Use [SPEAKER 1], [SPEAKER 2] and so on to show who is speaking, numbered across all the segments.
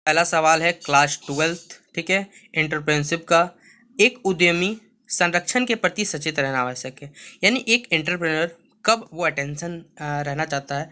[SPEAKER 1] पहला सवाल है क्लास 12th, ठीक है, एंटरप्रेन्योरशिप का। एक उद्यमी संरक्षण के प्रति सचेत रहना आवश्यक है। यानी एक एंटरप्रेन्योर कब वो अटेंशन रहना चाहता है,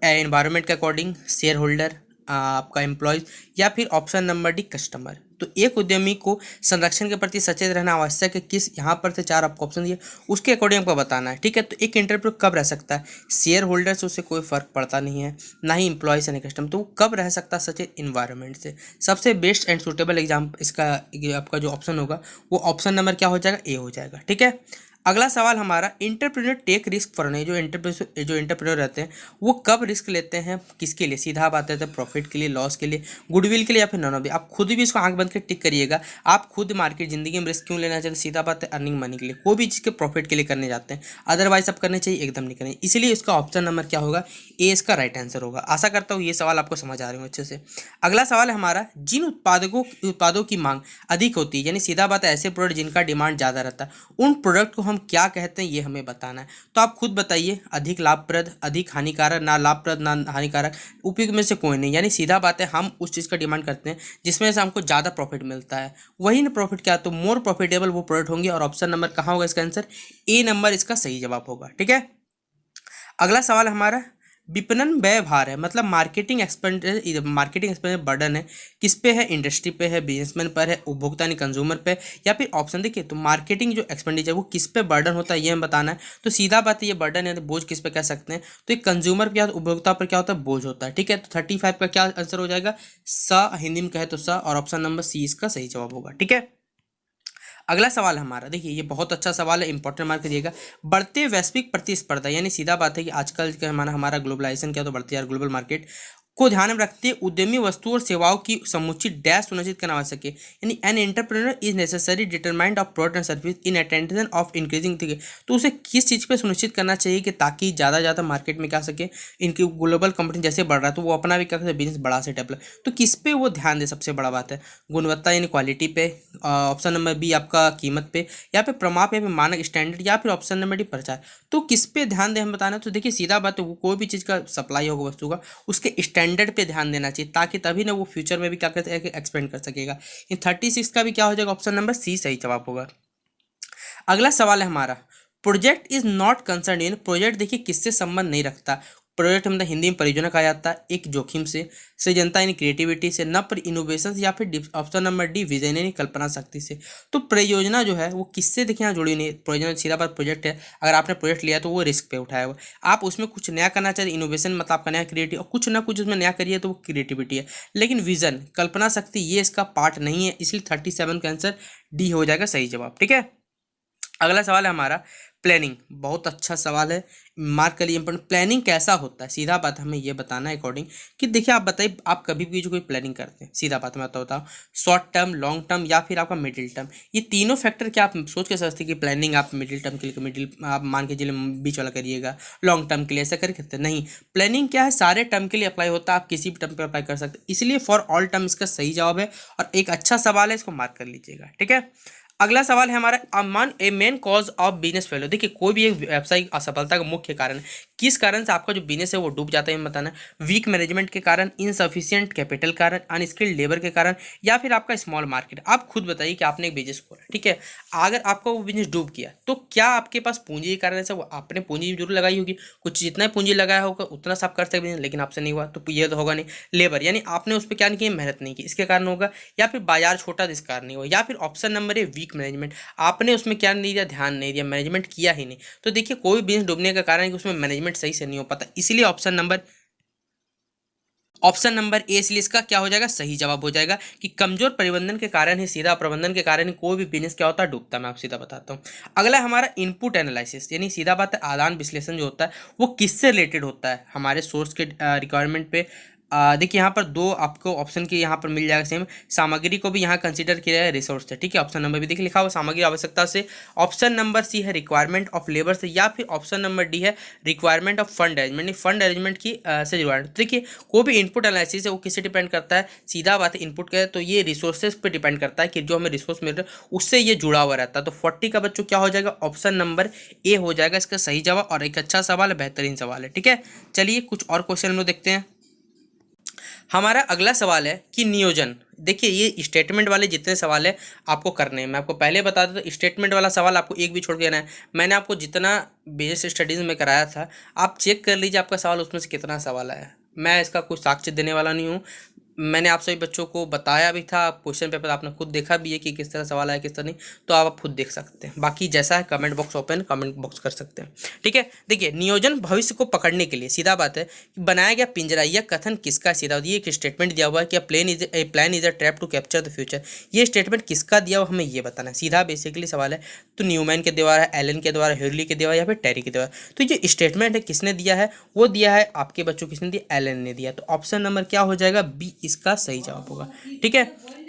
[SPEAKER 1] एनवायरनमेंट के अकॉर्डिंग, शेयर होल्डर, आपका एम्प्लॉयज, या फिर ऑप्शन नंबर डी कस्टमर। तो एक उद्यमी को संरक्षण के प्रति सचेत रहना आवश्यक है। किस यहाँ पर से चार आपको ऑप्शन दिए उसके अकॉर्डिंग आपको बताना है, ठीक है। तो एक एंटरप्रेन्योर कब रह सकता है, शेयर होल्डर से उसे कोई फर्क पड़ता नहीं है, ना ही एम्प्लॉय से, ना कस्टमर। तो वो कब रह सकता है सचेत, इन्वायरमेंट से। सबसे बेस्ट एंड सुटेबल एग्जाम इसका आपका जो ऑप्शन होगा वो ऑप्शन नंबर क्या हो जाएगा, ए हो जाएगा, ठीक है। अगला सवाल हमारा, एंटरप्रेन्योर टेक रिस्क फॉर जो एंटरप्रेन्योर रहते हैं वो कब रिस्क लेते हैं, किसके लिए। सीधा बात है, प्रॉफिट के लिए, लॉस के लिए, गुडविल के लिए, या फिर नॉन ऑफ। आप खुद भी इसको आंख बंद कर टिक करिएगा। आप खुद मार्केट जिंदगी में रिस्क क्यों लेना चाहते हैं, सीधा बात है, अर्निंग मनी के लिए। कोई भी चीज़ के प्रॉफिट के लिए करने जाते हैं, अदरवाइज आप करने चाहिए एकदम नहीं करने। इसलिए इसका ऑप्शन नंबर क्या होगा, ए इसका राइट आंसर होगा। आशा करता हूँ ये सवाल आपको समझ आ रहे हो अच्छे से। अगला सवाल है हमारा, जिन उत्पादों की मांग अधिक होती है, यानी सीधा बात है ऐसे प्रोडक्ट जिनका डिमांड ज़्यादा रहता है, उन प्रोडक्ट को हम क्या कहते हैं, ये हमें बताना है। तो आप खुद बताइए, अधिक लाभप्रद, अधिक हानिकारक, ना लाभप्रद ना हानिकारक, उपयुक्त में से कोई नहीं। यानी सीधा बात है हम उस चीज़ का डिमांड करते हैं जिसमें से हमको ज़्यादा प्रॉफिट मिलता है, वही ना प्रॉफिट क्या, तो मोर प्रॉफिटेबल वो प्रोडक्ट होंगे। और ऑप्शन नंबर कहाँ होगा इसका आंसर, ए नंबर इसका सही जवाब होगा, ठीक है। अगला सवाल हमारा, विपणन व्यय भार है, मतलब मार्केटिंग एक्सपेंडिचर बर्डन है, किस पे है, इंडस्ट्री पे है, बिजनेसमैन पर है, उपभोक्ता यानी कंज्यूमर पे, या फिर ऑप्शन देखिए। तो मार्केटिंग जो एक्सपेंडिचर वो किस पे बर्डन होता है ये हमें बताना है। तो सीधा बात है ये बर्डन है, तो बोझ किस पे कह सकते हैं, तो एक कंज्यूमर पे या उपभोक्ता पर क्या होता है, बोझ होता है, ठीक है। तो 35 का क्या आंसर हो जाएगा, स, हिंदी में कहे तो स, और ऑप्शन नंबर सी इसका सही जवाब होगा, ठीक है। अगला सवाल हमारा, देखिए ये बहुत अच्छा सवाल है, इंपॉर्टेंट मार्क करिएगा। बढ़ते वैश्विक प्रतिस्पर्धा, यानी सीधा बात है कि आजकल का हमारा ग्लोबलाइजेशन क्या, तो बढ़ती है ग्लोबल मार्केट को ध्यान में रखते हुए उद्यमी वस्तुओं और सेवाओं की समुचित डैश सुनिश्चित करना आवश्यक है। यानी an entrepreneur is necessary determined of product and service in attention of increasing thing. तो उसे किस चीज़ पे सुनिश्चित करना चाहिए कि ताकि ज़्यादा मार्केट में क्या सके, इनकी ग्लोबल कंपनी जैसे बढ़ रहा है तो वो अपना भी क्या करे, बिजनेस बड़ा से डेवलप। तो किस पे वो ध्यान दे, सबसे बड़ा बात है गुणवत्ता यानी क्वालिटी पे, ऑप्शन नंबर बी आपका कीमत पे, या फिर प्रमाप या फिर मानक स्टैंडर्ड, या फिर ऑप्शन नंबर डी प्रचार। तो किस पे ध्यान दें हम बताना। तो देखिए सीधा बात है, वो कोई भी चीज़ का सप्लाई होगा वस्तु का, उसके स्टैंडर्ड पे ध्यान देना चाहिए, ताकि तभी ना वो फ्यूचर में भी क्या करते हैं, एक्सपेंड कर सकेगा। इन 36 का भी क्या हो जाएगा, ऑप्शन नंबर सी सही जवाब होगा। अगला सवाल है हमारा, project is not concern in. Project देखिए किससे संबंध नहीं रखता। प्रोजेक्ट मतलब हिंदी में परियोजना कहा जाता है, एक जोखिम से, सृजनता यानी क्रिएटिविटी से, न पर इनोवेशन, या फिर ऑप्शन नंबर डी विजन यानी कल्पना शक्ति से। तो परियोजना जो है वो किससे देखिए यहाँ जुड़ी नहीं। परियोजना सीधा बात प्रोजेक्ट है, अगर आपने प्रोजेक्ट लिया तो वो रिस्क पे उठाया हुआ, आप उसमें कुछ नया करना चाहते, इनोवेशन मतलब आपका नया क्रिएटिव, और कुछ ना कुछ उसमें नया करिए तो वो क्रिएटिविटी है। लेकिन विजन, कल्पना शक्ति, ये इसका पार्ट नहीं है, इसलिए 37 का आंसर डी हो जाएगा सही जवाब, ठीक है। अगला सवाल है हमारा, प्लानिंग, बहुत अच्छा सवाल है, मार्क करिए इंपॉर्टेंट। प्लानिंग कैसा होता है, सीधा बात हमें ये बताना है अकॉर्डिंग कि देखिए आप बताइए, आप कभी भी जो कोई प्लानिंग करते हैं, सीधा बात मैं बताऊँ, शॉर्ट टर्म, लॉन्ग टर्म, या फिर आपका मिडिल टर्म, ये तीनों फैक्टर क्या आप सोच के समझते हैं कि प्लानिंग आप मिडिल टर्म के लिए, मिडिल आप मान के चलिए बीच वाला करिएगा, लॉन्ग टर्म के लिए ऐसा करते नहीं। प्लानिंग क्या है, सारे टर्म के लिए अप्लाई होता है, आप किसी भी टर्म पर अप्लाई कर सकते हैं, इसलिए फॉर ऑल टर्म इसका सही जवाब है, और एक अच्छा सवाल है, इसको मार्क कर लीजिएगा, ठीक है। अगला सवाल है हमारा, a main cause of business failure. देखिए कोई भी एक व्यवसायिक असफलता का मुख्य कारण है, किस कारण से आपका जो बिजनेस है वो डूब जाता है हमें बताना है। वीक मैनेजमेंट के कारण, इनसफिशिएंट कैपिटल कारण, अनस्किल्ड लेबर के कारण, या फिर आपका स्मॉल मार्केट। आप खुद बताइए कि आपने एक बिजनेस खोला, ठीक है, अगर आपका वो बिजनेस डूब गया तो क्या आपके पास पूंजी के कारण से, वो आपने पूंजी जरूर लगाई होगी, कुछ जितना पूंजी लगाया होगा उतना सा आप कर सकते हैं, लेकिन आपसे नहीं हुआ तो ये तो होगा नहीं। लेबर यानी आपने उस पर क्या नहीं किया, मेहनत नहीं की, इसके कारण होगा, या फिर बाजार छोटा इस कारण नहीं हुआ, या फिर ऑप्शन नंबर है वीक मैनेजमेंट, आपने उसमें क्या नहीं दिया, ध्यान नहीं दिया, मैनेजमेंट किया ही नहीं। तो देखिए कोई बिजनेस डूबने का कारण है कि उसमें मैनेजमेंट सही से नहीं हो पाता, इसलिए ऑप्शन नंबर ए, इसलिए इसका क्या हो जाएगा, सही जवाब हो जाएगा कि कमजोर प्रबंधन के कारण ही, सीधा प्रबंधन के कारण ही कोई भी बिजनेस क्या होता है, डूबता है। मैं आपको सीधा बताता हूँ। अगला हमारा इनपुट एनालिसिस, यानी सीधा बात है आदान विश्लेषण जो होता है वो किससे रिलेटेड होता है, हमारे सोर्स के रिक्वायरमेंट पे। देखिए यहाँ पर दो आपको ऑप्शन की यहाँ पर मिल जाएगा सेम, सामग्री को भी यहाँ कंसीडर किया है, रिसोर्स से, ठीक है। ऑप्शन नंबर भी देखिए लिखा हुआ सामग्री आवश्यकता से, ऑप्शन नंबर सी है रिक्वायरमेंट ऑफ लेबर से, या फिर ऑप्शन नंबर डी है requirement of fund arrangement, fund arrangement की से रिक्वायरमेंट। देखिए कोई भी इनपुट एनालिसिस है वो किससे डिपेंड करता है, सीधा बात है इनपुट का है तो ये रिसोर्सेज पे डिपेंड करता है कि जो हमें रिसोर्स मिल रहा है उससे ये जुड़ा हुआ रहता है। तो 40 का बच्चों क्या हो जाएगा, ऑप्शन नंबर ए हो जाएगा इसका सही जवाब, और एक अच्छा सवाल है, बेहतरीन सवाल है, ठीक है। चलिए कुछ और क्वेश्चन हम लोग देखते हैं। हमारा अगला सवाल है कि नियोजन। देखिए ये स्टेटमेंट वाले जितने सवाल है आपको करने हैं, मैं आपको पहले बता दूं तो स्टेटमेंट वाला सवाल आपको एक भी छोड़ के देना है। मैंने आपको जितना बेसिक स्टडीज़ में कराया था आप चेक कर लीजिए आपका सवाल उसमें से कितना सवाल आया है। मैं इसका कुछ साक्ष्य देने वाला नहीं हूँ, मैंने आप सभी बच्चों को बताया भी था, क्वेश्चन पेपर आपने खुद देखा भी है कि किस तरह सवाल आया किस तरह नहीं, तो आप खुद देख सकते हैं। बाकी जैसा है comment box open, comment box कर सकते हैं, ठीक है। देखिए नियोजन भविष्य को पकड़ने के लिए, सीधा बात है कि बनाया गया पिंजरा, यह कथन किसका है? सीधा ये एक स्टेटमेंट दिया हुआ है कि plan is a trap to capture the future. ये स्टेटमेंट किसका दिया हुआ हमें ये बताना है, सीधा बेसिकली सवाल है। तो न्यूमैन के द्वारा, एलन के द्वारा, ह्यूरली के द्वारा या फिर टेरी के द्वारा। तो ये स्टेटमेंट है किसने दिया है? वो दिया है आपके बच्चों किसने दिया? एलन ने दिया। तो ऑप्शन नंबर क्या हो जाएगा? बी इसका सही जवाब होगा, ठीक है।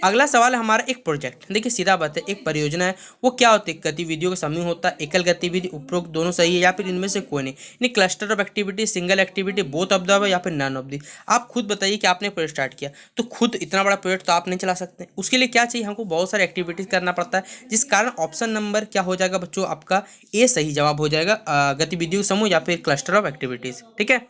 [SPEAKER 1] अगला सवाल है हमारा एक प्रोजेक्ट। देखिए सीधा बात है, एक परियोजना है, वो क्या होती है? गतिविधियों का समूह होता है, एकल गतिविधि, उपरोक्त दोनों सही है या फिर इनमें से कोई नहीं, यानी cluster of activity, single activity, both of the या फिर नन ऑफ दी। आप खुद बताइए कि आपने प्रोजेक्ट स्टार्ट किया तो खुद इतना बड़ा प्रोजेक्ट तो आप नहीं चला सकते, उसके लिए क्या चाहिए? हमको बहुत सारे एक्टिविटीज करना पड़ता है, जिस कारण ऑप्शन नंबर क्या हो जाएगा बच्चों? आपका ए सही जवाब हो जाएगा, गतिविधियों समूह या फिर क्लस्टर ऑफ एक्टिविटीज, ठीक है।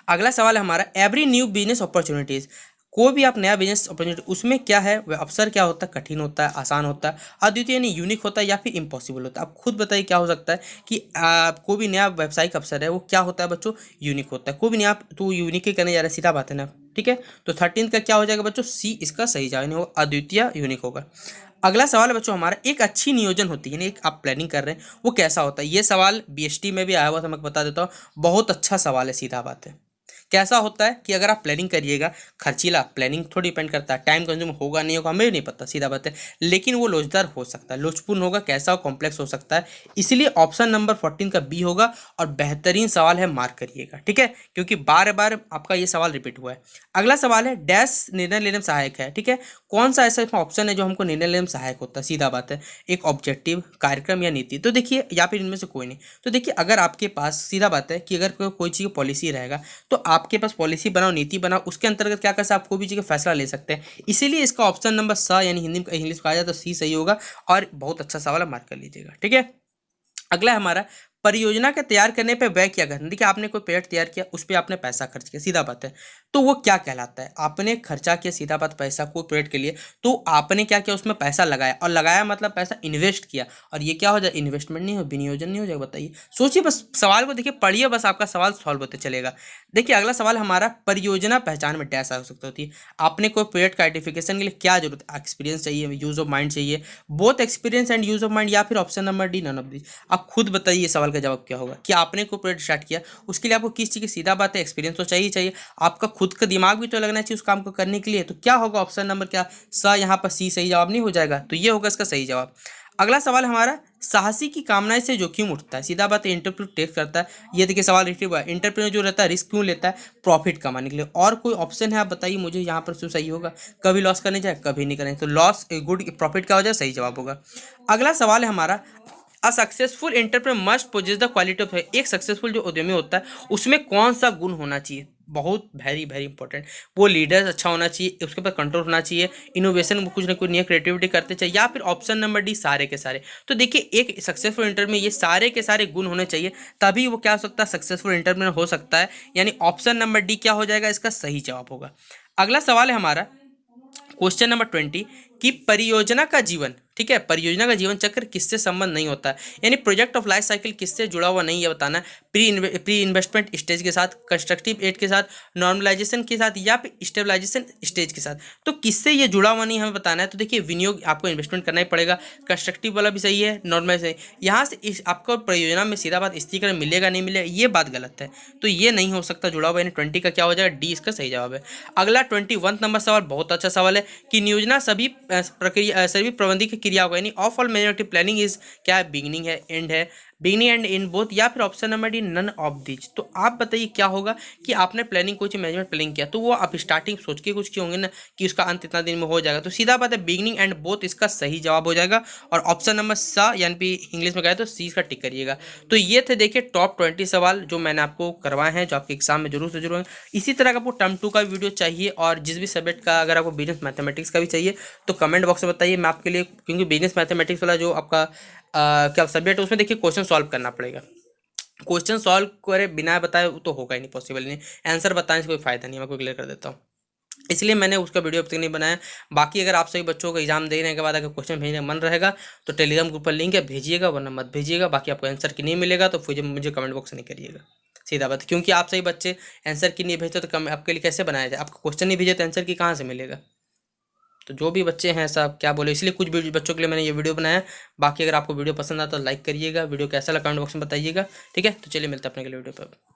[SPEAKER 1] अगला सवाल है हमारा एवरी न्यू बिजनेस अपॉर्चुनिटीज। कोई भी आप नया बिजनेस अपॉर्चुनिटी, उसमें क्या है? वह अवसर क्या होता है? कठिन होता है, आसान होता है, अद्वितीय यानी यूनिक होता है या फिर इम्पॉसिबल होता है। आप खुद बताइए क्या हो सकता है कि कोई भी नया व्यावसायिक अवसर है वो क्या होता है बच्चों? यूनिक होता है। कोई भी नया तो यूनिक ही करने जा रहा है, सीधा बात है ना, ठीक है। तो 13 का क्या हो जाएगा बच्चों? सी इसका सही जवाब, यानी वो अद्वितीय यूनिक होगा। अगला सवाल है बच्चों हमारा एक अच्छी नियोजन होती है, यानी एक आप प्लानिंग कर रहे हैं वो कैसा होता है? ये सवाल बीएसटी में भी आया हुआ था, मैं बता देता हूँ, बहुत अच्छा सवाल है, सीधा बात है। कैसा होता है कि अगर आप प्लानिंग करिएगा, खर्चीला प्लानिंग थोड़ी डिपेंड करता है, टाइम कंज्यूम होगा नहीं होगा हमें भी नहीं पता, सीधा बात है, लेकिन वो लोचदार हो सकता है, लोचपूर्ण होगा, कैसा हो? कॉम्प्लेक्स हो सकता है। इसलिए ऑप्शन नंबर 14 का बी होगा और बेहतरीन सवाल है, मार्क करिएगा, ठीक है, क्योंकि बार बार आपका ये सवाल रिपीट हुआ है। अगला सवाल है डैश निर्णय लेने में सहायक है, ठीक है। कौन सा ऐसा ऑप्शन है जो हमको निर्णय लेने में सहायक होता है? सीधा बात है, एक ऑब्जेक्टिव, कार्यक्रम या नीति। तो देखिए या फिर इनमें से कोई नहीं। तो देखिए अगर आपके पास, सीधा बात है कि अगर कोई चीज़ की पॉलिसी रहेगा तो आपके पास पॉलिसी बनाओ, नीति बनाओ, उसके अंतर्गत क्या कर सकते हैं? आप कोई भी चीज़ का फैसला ले सकते हैं। इसीलिए इसका ऑप्शन नंबर स यानी हिंदी में इंग्लिश में कहा जाए तो सी सही होगा और बहुत अच्छा सवाल है, मार्क कर लीजिएगा, ठीक है। अगला है हमारा परियोजना के तैयार करने पे व्यय क्या करना। देखिए आपने कोई प्रोजेक्ट तैयार किया, उस पर आपने पैसा खर्च किया, सीधा बात है, तो वो क्या कहलाता है? आपने खर्चा किया, सीधा बात, पैसा कोई प्रोजेक्ट के लिए, तो आपने क्या किया? उसमें पैसा लगाया, और लगाया मतलब पैसा इन्वेस्ट किया, और ये क्या हो जाए? इन्वेस्टमेंट नहीं हो, विनियोजन नहीं हो जाएगा? बताइए, सोचिए, बस सवाल को देखिए, पढ़िए, बस आपका सवाल सॉल्व होते चलेगा। देखिए अगला सवाल हमारा परियोजना पहचान में डैश आ सकता होती है। आपने कोई प्रोजेक्ट का आइडेंटिफिकेशन के लिए क्या जरूरत है? एक्सपीरियंस चाहिए, यूज ऑफ माइंड चाहिए, both experience and use of mind, या फिर option number D none of this. आप खुद बताइए सवाल का जवाब क्या होगा कि आपने कोई प्रोजेक्ट स्टार्ट किया, उसके लिए आपको किस चीज़ की, सीधा बात है, एक्सपीरियंस तो चाहिए चाहिए, आपका खुद का दिमाग भी तो लगना चाहिए उस काम को करने के लिए। तो क्या होगा? ऑप्शन नंबर क्या स, यहाँ पर सी सही जवाब नहीं हो जाएगा, तो ये होगा इसका सही जवाब। अगला सवाल हमारा साहसी की कामनाएं से जोखिम उठता है, सीधा बात है, इंटरप्रेट टेक करता है। ये देखिए सवाल रिलेटेड हुआ है, इंटरप्रेन्योर जो रहता है रिस्क क्यों लेता है? प्रॉफिट कमाने के लिए। और कोई ऑप्शन है आप बताइए मुझे यहाँ पर जो सही होगा? कभी लॉस करने जाए, कभी नहीं करें, तो लॉस गुड, प्रॉफिट क्या हो जाए? सही जवाब होगा। अगला सवाल है हमारा a successful entrepreneur must possess the quality of. एक सक्सेसफुल जो उद्यमी होता है उसमें कौन सा गुण होना चाहिए? बहुत वेरी वेरी इंपॉर्टेंट, वो लीडर अच्छा होना चाहिए, उसके पास कंट्रोल होना चाहिए, इनोवेशन कुछ ना कुछ नया क्रिएटिविटी करते चाहिए, या फिर ऑप्शन नंबर डी सारे के सारे। तो देखिए एक सक्सेसफुल इंटरप्रेन्योर में ये सारे के सारे गुण होने चाहिए, तभी वो क्या हो सकता है? सक्सेसफुल इंटरप्रेन्योर हो सकता है, यानी ऑप्शन नंबर डी क्या हो जाएगा? इसका सही जवाब होगा। अगला सवाल है हमारा क्वेश्चन नंबर 20 कि परियोजना का जीवन, ठीक है, परियोजना का जीवन चक्र किससे संबंध नहीं होता है, यानी प्रोजेक्ट ऑफ लाइफ साइकिल किससे जुड़ा हुआ नहीं है बताना है। प्री इन्वेस्टमेंट स्टेज के साथ, कंस्ट्रक्टिव एड के साथ, नॉर्मलाइजेशन के साथ, या फिर स्टेबलाइजेशन स्टेज के साथ। तो किससे ये जुड़ा हुआ नहीं हमें बताना है। तो देखिए विनियोग, आपको इन्वेस्टमेंट करना ही पड़ेगा, कंस्ट्रक्टिव वाला भी सही है, नॉर्मलाइजेशन, यहाँ से इस आपको परियोजना में सीधा बात स्थिरीकरण मिलेगा नहीं मिलेगा, ये बात गलत है, तो ये नहीं हो सकता जुड़ा हुआ, यानी 20 का क्या हो जाएगा? डी इसका सही जवाब है। अगला 21 नंबर सवाल बहुत अच्छा सवाल है कि नियोजना सभी प्रक्रिया, सभी प्रबंधकीय की क्रिया होगा, यानी of all management planning is क्या है? बिगिनिंग है, एंड है, बिगिनिंग एंड इन बोथ, या फिर option number D none of these. तो आप बताइए क्या होगा कि आपने प्लानिंग कोई मैनेजमेंट प्लानिंग किया, तो वो आप स्टार्टिंग सोच के कुछ किए होंगे ना कि उसका अंत इतना दिन में हो जाएगा, तो सीधा बात है बिगिनिंग एंड बोथ इसका सही जवाब हो जाएगा, और ऑप्शन नंबर सा यानी इंग्लिश में कहे तो सी का टिक करिएगा। तो ये थे देखिए टॉप 20 सवाल जो मैंने आपको करवाए हैं, जो आपके एग्जाम में जरूर से जरूर हैं। इसी तरह का आपको टर्म 2 का वीडियो चाहिए, और जिस भी सब्जेक्ट का, अगर आपको बिजनेस मैथमेटिक्स का भी चाहिए तो कमेंट बॉक्स में बताइए, मैं आपके लिए, क्योंकि बिजनेस मैथमेटिक्स वाला जो आपका क्या सब्जेक्ट है उसमें देखिए क्वेश्चन सॉल्व करना पड़ेगा। क्वेश्चन सॉल्व करे बिना बताए तो होगा ही नहीं, पॉसिबल नहीं, आंसर बताने से कोई फायदा नहीं, मैं आपको क्लियर कर देता हूँ। इसलिए मैंने उसका वीडियो अब तक नहीं बनाया। बाकी अगर आप सभी बच्चों को एग्जाम देने के बाद अगर क्वेश्चन भेजने का मन रहेगा तो टेलीग्राम ग्रुप पर लिंक है, भेजिएगा, वरना मत भेजिएगा। बाकी आपको आंसर की नहीं मिलेगा तो फिर मुझे कमेंट बॉक्स नहीं करिएगा, सीधा बात। क्योंकि आप सही बच्चे आंसर की नहीं भेजते तो कम आपके लिए कैसे बनाया जाए? आपको क्वेश्चन नहीं भेजे तो आंसर की कहाँ से मिलेगा? तो जो भी बच्चे हैं सब क्या बोले, इसलिए कुछ बच्चों के लिए मैंने ये वीडियो बनाया। बाकी अगर आपको वीडियो पसंद आता तो लाइक करिएगा, वीडियो कैसा लगा कमेंट बॉक्स में बताइएगा, ठीक है। तो चलिए मिलते हैं अपने अगले वीडियो पर।